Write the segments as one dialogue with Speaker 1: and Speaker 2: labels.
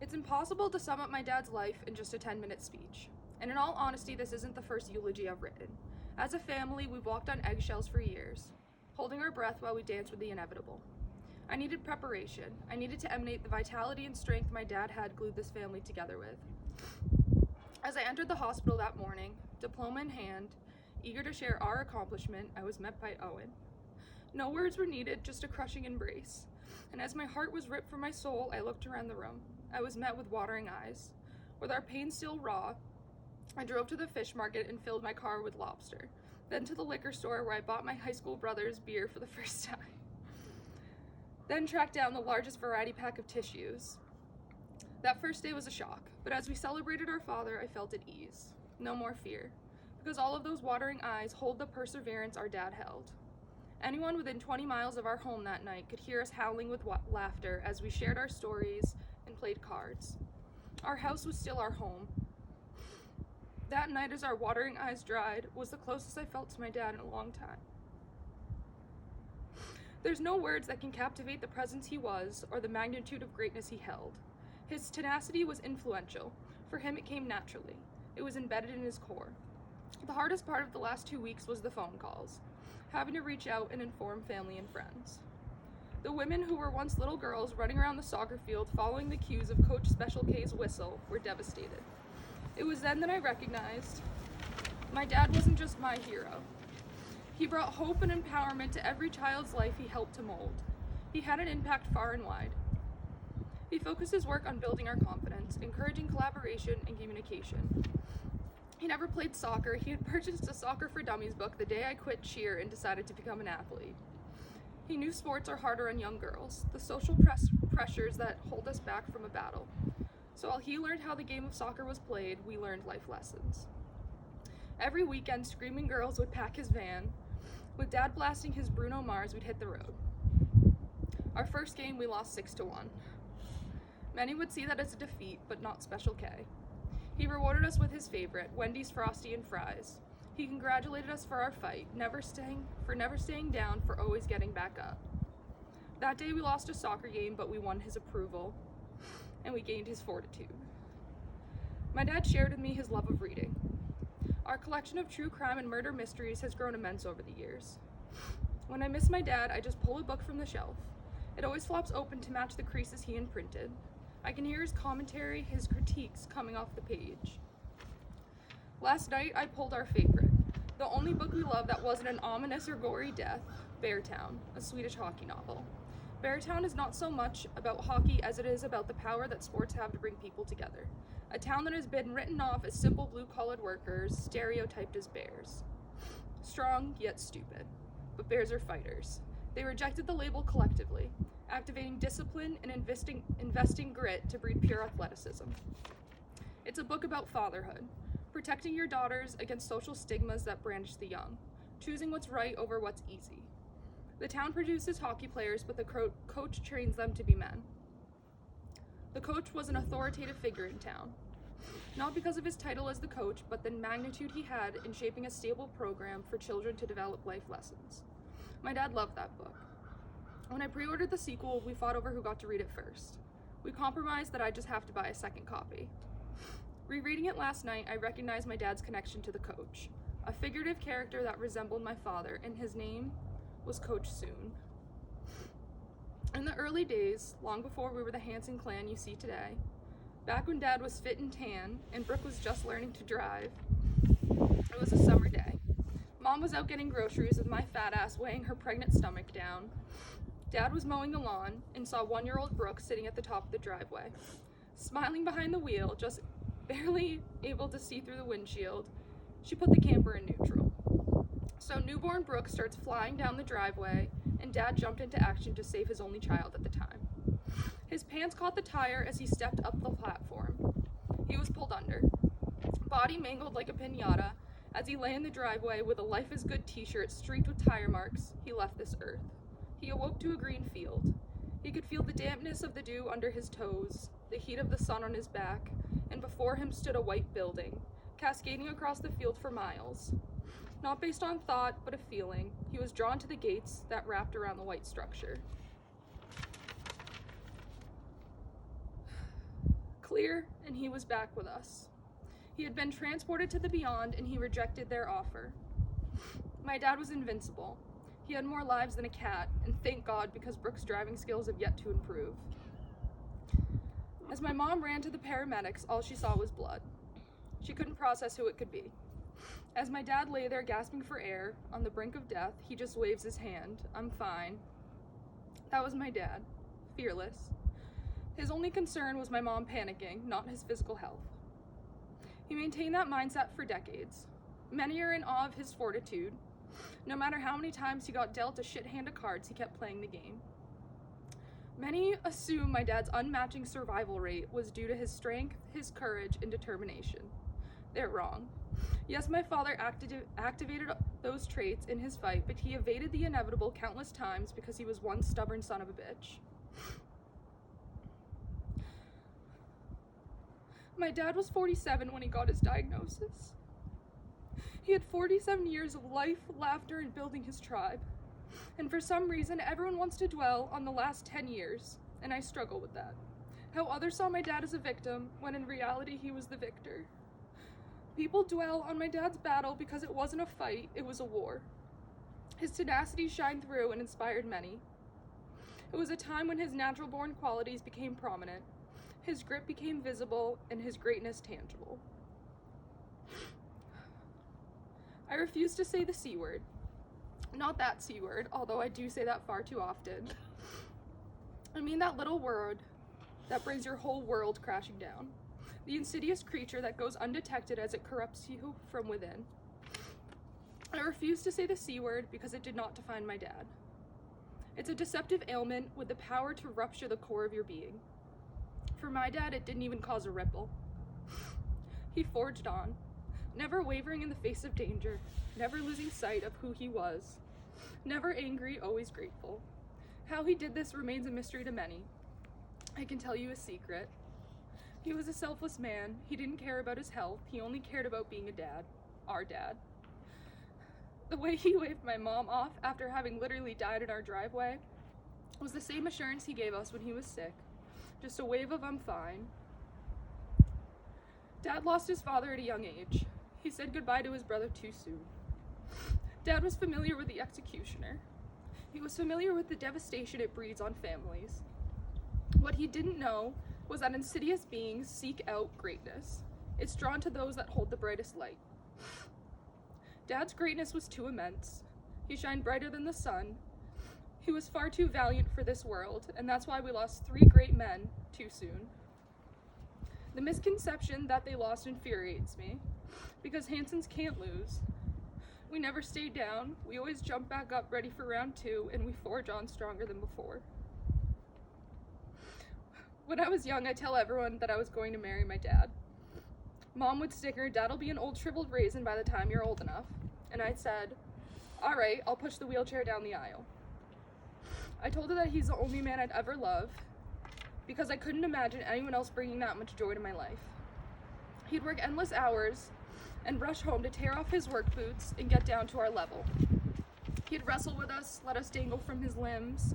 Speaker 1: It's impossible to sum up my dad's life in just a 10-minute speech. And in all honesty, this isn't the first eulogy I've written. As a family, we've walked on eggshells for years, holding our breath while we dance with the inevitable. I needed preparation. I needed to emanate the vitality and strength my dad had glued this family together with. As I entered the hospital that morning, diploma in hand, eager to share our accomplishment, I was met by Owen. No words were needed, just a crushing embrace. And as my heart was ripped from my soul, I looked around the room. I was met with watering eyes. With our pain still raw, I drove to the fish market and filled my car with lobster, then to the liquor store where I bought my high school brother's beer for the first time. Then tracked down the largest variety pack of tissues. That first day was a shock, but as we celebrated our father, I felt at ease. No more fear, because all of those watering eyes hold the perseverance our dad held. Anyone within 20 miles of our home that night could hear us howling with laughter as we shared our stories and played cards. Our house was still our home. That night, as our watering eyes dried, was the closest I felt to my dad in a long time. There's no words that can captivate the presence he was or the magnitude of greatness he held. His tenacity was influential. For him, it came naturally. It was embedded in his core. The hardest part of the last 2 weeks was the phone calls, having to reach out and inform family and friends. The women who were once little girls running around the soccer field following the cues of Coach Special K's whistle were devastated. It was then that I recognized my dad wasn't just my hero. He brought hope and empowerment to every child's life he helped to mold. He had an impact far and wide. He focused his work on building our confidence, encouraging collaboration and communication. He never played soccer. He had purchased a Soccer for Dummies book the day I quit cheer and decided to become an athlete. He knew sports are harder on young girls, the social pressures that hold us back from a battle. So while he learned how the game of soccer was played, we learned life lessons. Every weekend, screaming girls would pack his van. With Dad blasting his Bruno Mars, we'd hit the road. Our first game, we lost 6-1. Many would see that as a defeat, but not Special K. He rewarded us with his favorite, Wendy's Frosty and Fries. He congratulated us for our fight, never staying down, for always getting back up. That day we lost a soccer game, but we won his approval, and we gained his fortitude. My dad shared with me his love of reading. Our collection of true crime and murder mysteries has grown immense over the years. When I miss my dad, I just pull a book from the shelf. It always flops open to match the creases he imprinted. I can hear his commentary, his critiques coming off the page. Last night, I pulled our favorite, the only book we love that wasn't an ominous or gory death, Beartown, a Swedish hockey novel. Beartown is not so much about hockey as it is about the power that sports have to bring people together. A town that has been written off as simple blue-collared workers, stereotyped as bears. Strong, yet stupid. But bears are fighters. They rejected the label collectively, activating discipline and investing grit to breed pure athleticism. It's a book about fatherhood, protecting your daughters against social stigmas that brandish the young, choosing what's right over what's easy. The town produces hockey players, but the coach trains them to be men. The coach was an authoritative figure in town, not because of his title as the coach, but the magnitude he had in shaping a stable program for children to develop life lessons. My dad loved that book. When I pre-ordered the sequel, we fought over who got to read it first. We compromised that I'd just have to buy a second copy. Rereading it last night, I recognized my dad's connection to the coach, a figurative character that resembled my father, and his name was Coach Soon. In the early days, long before we were the Hanson clan you see today, back when Dad was fit and tan and Brooke was just learning to drive, it was a summer day. Mom was out getting groceries with my fat ass weighing her pregnant stomach down. Dad was mowing the lawn and saw 1-year-old Brooke sitting at the top of the driveway. Smiling behind the wheel, just barely able to see through the windshield, she put the camper in neutral. So newborn Brooke starts flying down the driveway, and Dad jumped into action to save his only child at the time. His pants caught the tire as he stepped up the platform. He was pulled under. Body mangled like a piñata, as he lay in the driveway with a Life is Good t-shirt streaked with tire marks, he left this earth. He awoke to a green field. He could feel the dampness of the dew under his toes, the heat of the sun on his back, and before him stood a white building, cascading across the field for miles. Not based on thought, but a feeling, he was drawn to the gates that wrapped around the white structure. clear, and he was back with us. He had been transported to the beyond, and he rejected their offer. My dad was invincible. He had more lives than a cat, and thank God, because Brooke's driving skills have yet to improve. As my mom ran to the paramedics, all she saw was blood. She couldn't process who it could be. As my dad lay there gasping for air, on the brink of death, he just waves his hand. I'm fine. That was my dad. Fearless. His only concern was my mom panicking, not his physical health. He maintained that mindset for decades. Many are in awe of his fortitude. No matter how many times he got dealt a shit hand of cards, he kept playing the game. Many assume my dad's unmatching survival rate was due to his strength, his courage, and determination. They're wrong. Yes, my father activated those traits in his fight, but he evaded the inevitable countless times because he was one stubborn son of a bitch. My dad was 47 when he got his diagnosis. He had 47 years of life, laughter, and building his tribe. And for some reason, everyone wants to dwell on the last 10 years, and I struggle with that. How others saw my dad as a victim, when in reality he was the victor. People dwell on my dad's battle because it wasn't a fight, it was a war. His tenacity shined through and inspired many. It was a time when his natural-born qualities became prominent, his grit became visible, and his greatness tangible. I refuse to say the C word. Not that C word, although I do say that far too often. I mean that little word that brings your whole world crashing down. The insidious creature that goes undetected as it corrupts you from within. I refuse to say the C word because it did not define my dad. It's a deceptive ailment with the power to rupture the core of your being. For my dad, it didn't even cause a ripple. He forged on, never wavering in the face of danger, never losing sight of who he was, never angry, always grateful. How he did this remains a mystery to many. I can tell you a secret. He was a selfless man. He didn't care about his health. He only cared about being a dad. Our dad. The way he waved my mom off after having literally died in our driveway was the same assurance he gave us when he was sick. Just a wave of I'm fine. Dad lost his father at a young age. He said goodbye to his brother too soon. Dad was familiar with the executioner. He was familiar with the devastation it breeds on families. What he didn't know was that insidious beings seek out greatness. It's drawn to those that hold the brightest light. Dad's greatness was too immense. He shined brighter than the sun. He was far too valiant for this world, and that's why we lost 3 great men too soon. The misconception that they lost infuriates me, because Hansons can't lose. We never stayed down. We always jump back up ready for round 2, and we forge on stronger than before. When I was young, I tell everyone that I was going to marry my dad. Mom would sticker, "Dad'll be an old shriveled raisin by the time you're old enough." And I said, "All right, I'll push the wheelchair down the aisle." I told her that he's the only man I'd ever love, because I couldn't imagine anyone else bringing that much joy to my life. He'd work endless hours and rush home to tear off his work boots and get down to our level. He'd wrestle with us, let us dangle from his limbs.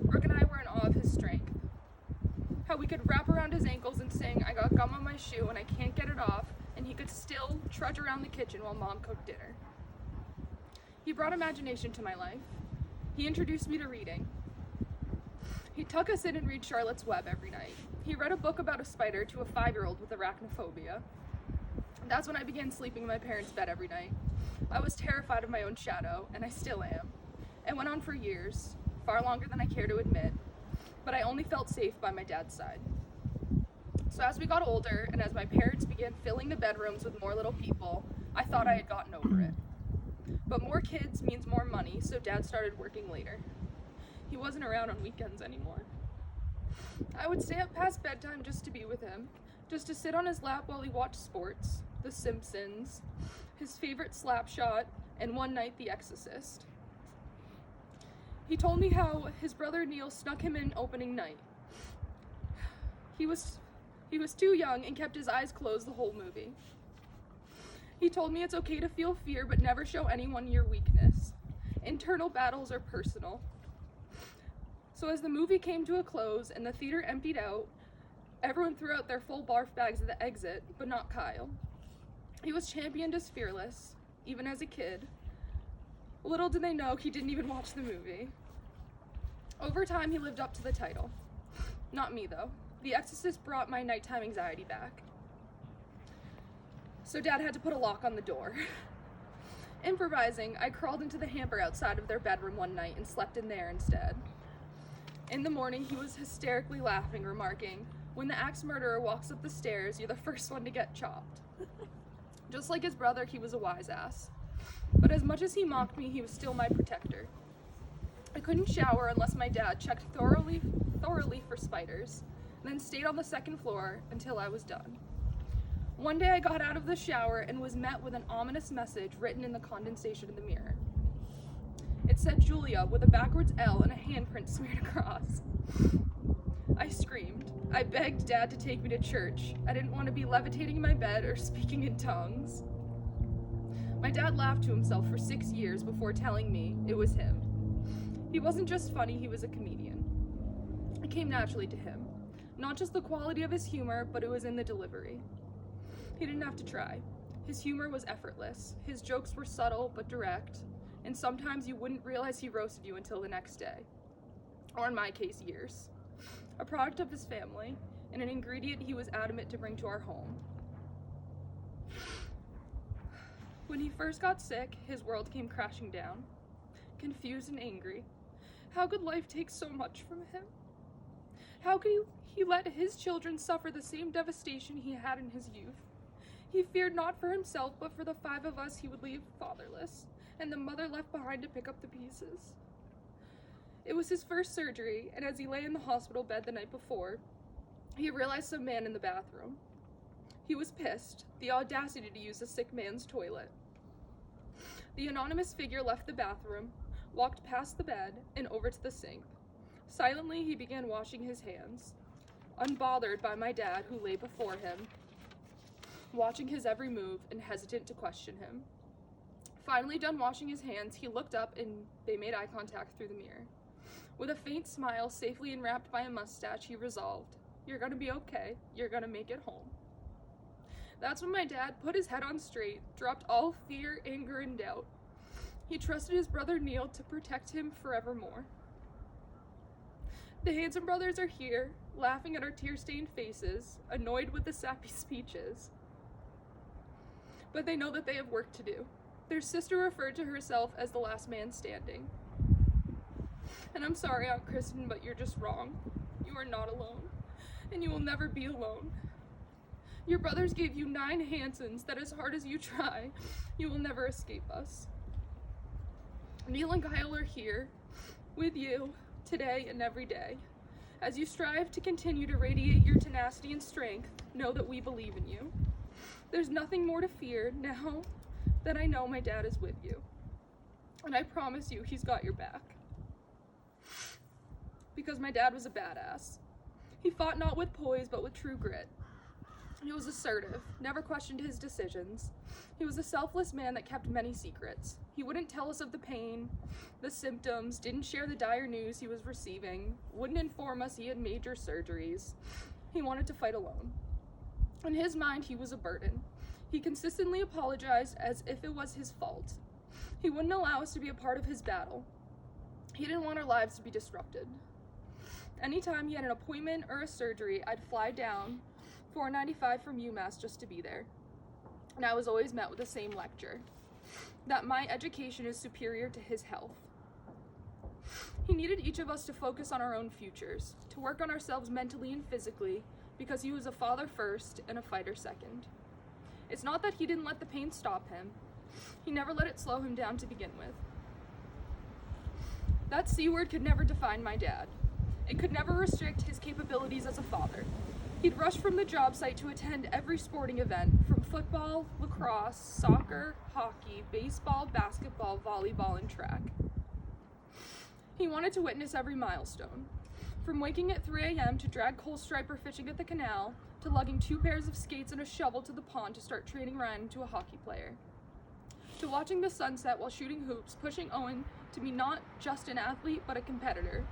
Speaker 1: Brooke and I were in awe of his strength. How we could wrap around his ankles and sing, "I got gum on my shoe and I can't get it off," and he could still trudge around the kitchen while Mom cooked dinner. He brought imagination to my life. He introduced me to reading. He'd tuck us in and read Charlotte's Web every night. He read a book about a spider to a 5-year-old with arachnophobia. That's when I began sleeping in my parents' bed every night. I was terrified of my own shadow, and I still am. It went on for years, far longer than I care to admit, but I only felt safe by my dad's side. So as we got older, and as my parents began filling the bedrooms with more little people, I thought I had gotten over it. But more kids means more money, so Dad started working later. He wasn't around on weekends anymore. I would stay up past bedtime just to be with him, just to sit on his lap while he watched sports, The Simpsons, his favorite Slapshot, and one night The Exorcist. He told me how his brother Neil snuck him in opening night. He was too young and kept his eyes closed the whole movie. He told me it's okay to feel fear, but never show anyone your weakness. Internal battles are personal. So as the movie came to a close and the theater emptied out, Everyone threw out their full barf bags at the exit, but not Kyle. He was championed as fearless, even as a kid. Little did they know he didn't even watch the movie. Over time, he lived up to the title. Not me, though. The Exorcist brought my nighttime anxiety back. So Dad had to put a lock on the door. Improvising, I crawled into the hamper outside of their bedroom one night and slept in there instead. In the morning, he was hysterically laughing, remarking, "When the axe murderer walks up the stairs, you're the first one to get chopped." Just like his brother, he was a wise ass. But as much as he mocked me, he was still my protector. I couldn't shower unless my dad checked thoroughly for spiders, then stayed on the second floor until I was done. One day I got out of the shower and was met with an ominous message written in the condensation of the mirror. It said Julia with a backwards L and a handprint smeared across. I screamed. I begged Dad to take me to church. I didn't want to be levitating in my bed or speaking in tongues. My dad laughed to himself for 6 years before telling me it was him. He wasn't just funny, he was a comedian. It came naturally to him. Not just the quality of his humor, but it was in the delivery. He didn't have to try. His humor was effortless. His jokes were subtle but direct, and sometimes you wouldn't realize he roasted you until the next day. Or in my case, years. A product of his family, and an ingredient he was adamant to bring to our home. When he first got sick, his world came crashing down. Confused and angry. How could life take so much from him? How could he let his children suffer the same devastation he had in his youth? He feared not for himself, but for the 5 of us he would leave fatherless, and the mother left behind to pick up the pieces. It was his first surgery, and as he lay in the hospital bed the night before, he realized some man in the bathroom. He was pissed, the audacity to use a sick man's toilet. The anonymous figure left the bathroom, walked past the bed, and over to the sink. Silently, he began washing his hands, unbothered by my dad, who lay before him, watching his every move and hesitant to question him. Finally done washing his hands, he looked up and they made eye contact through the mirror. With a faint smile, safely enwrapped by a mustache, he resolved, "You're gonna be okay. You're gonna make it home." That's when my dad put his head on straight, dropped all fear, anger, and doubt. He trusted his brother Neil to protect him forevermore. The Hanson brothers are here, laughing at our tear-stained faces, annoyed with the sappy speeches. But they know that they have work to do. Their sister referred to herself as the last man standing. And I'm sorry, Aunt Kristen, but you're just wrong. You are not alone, and you will never be alone. Your brothers gave you 9 Hansons that as hard as you try, you will never escape us. Neil and Kyle are here with you today and every day. As you strive to continue to radiate your tenacity and strength, know that we believe in you. There's nothing more to fear now that I know my dad is with you. And I promise you, he's got your back. Because my dad was a badass. He fought not with poise, but with true grit. He was assertive, never questioned his decisions. He was a selfless man that kept many secrets. He wouldn't tell us of the pain, the symptoms, didn't share the dire news he was receiving, wouldn't inform us he had major surgeries. He wanted to fight alone. In his mind, he was a burden. He consistently apologized as if it was his fault. He wouldn't allow us to be a part of his battle. He didn't want our lives to be disrupted. Anytime he had an appointment or a surgery, I'd fly down 495 from UMass just to be there. And I was always met with the same lecture, that my education is superior to his health. He needed each of us to focus on our own futures, to work on ourselves mentally and physically, because he was a father first and a fighter second. It's not that he didn't let the pain stop him. He never let it slow him down to begin with. That C word could never define my dad. It could never restrict his capabilities as a father. He'd rush from the job site to attend every sporting event, from football, lacrosse, soccer, hockey, baseball, basketball, volleyball, and track. He wanted to witness every milestone, from waking at 3 a.m. to drag coal striper fishing at the canal, to lugging 2 pairs of skates and a shovel to the pond to start training Ryan into a hockey player, to watching the sunset while shooting hoops, pushing Owen to be not just an athlete, but a competitor.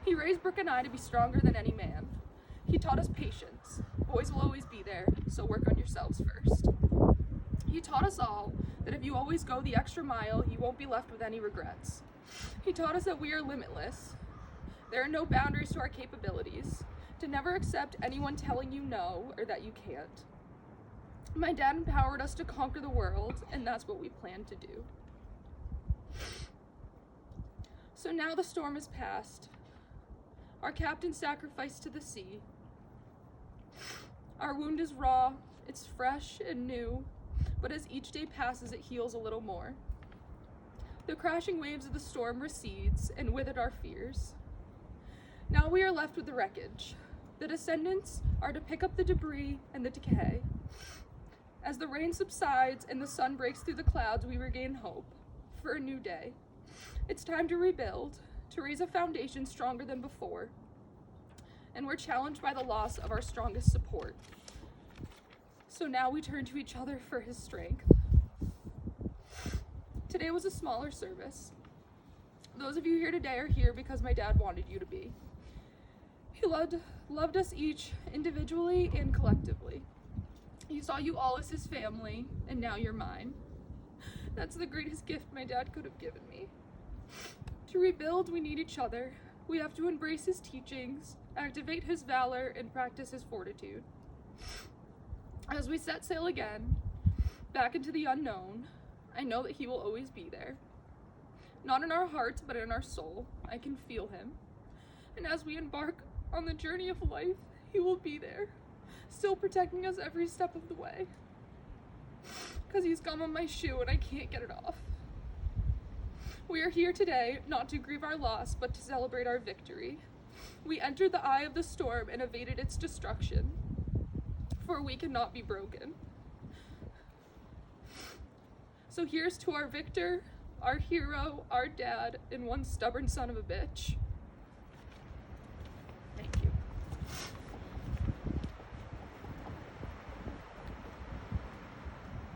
Speaker 1: He raised Brooke and I to be stronger than any man. He taught us patience. Boys will always be there, so work on yourselves first. He taught us all that if you always go the extra mile, you won't be left with any regrets. He taught us that we are limitless. There are no boundaries to our capabilities, to never accept anyone telling you no or that you can't. My dad empowered us to conquer the world, and that's what we plan to do. So now the storm is past. Our captain sacrificed to the sea. Our wound is raw, it's fresh and new, but as each day passes, it heals a little more. The crashing waves of the storm recedes, and with it our fears. Now we are left with the wreckage. The descendants are to pick up the debris and the decay. As the rain subsides and the sun breaks through the clouds, we regain hope for a new day. It's time to rebuild, to raise a foundation stronger than before. And we're challenged by the loss of our strongest support. So now we turn to each other for his strength. Today was a smaller service. Those of you here today are here because my dad wanted you to be. He loved us each individually and collectively. He saw you all as his family, and now you're mine. That's the greatest gift my dad could have given me. To rebuild, we need each other. We have to embrace his teachings, activate his valor, and practice his fortitude. As we set sail again, back into the unknown, I know that he will always be there. Not in our hearts, but in our soul. I can feel him. And as we embark on the journey of life, he will be there, still protecting us every step of the way. Because he's gum on my shoe and I can't get it off. We are here today not to grieve our loss, but to celebrate our victory. We entered the eye of the storm and evaded its destruction, for we cannot be broken. So here's to our victor, our hero, our dad, and one stubborn son of a bitch.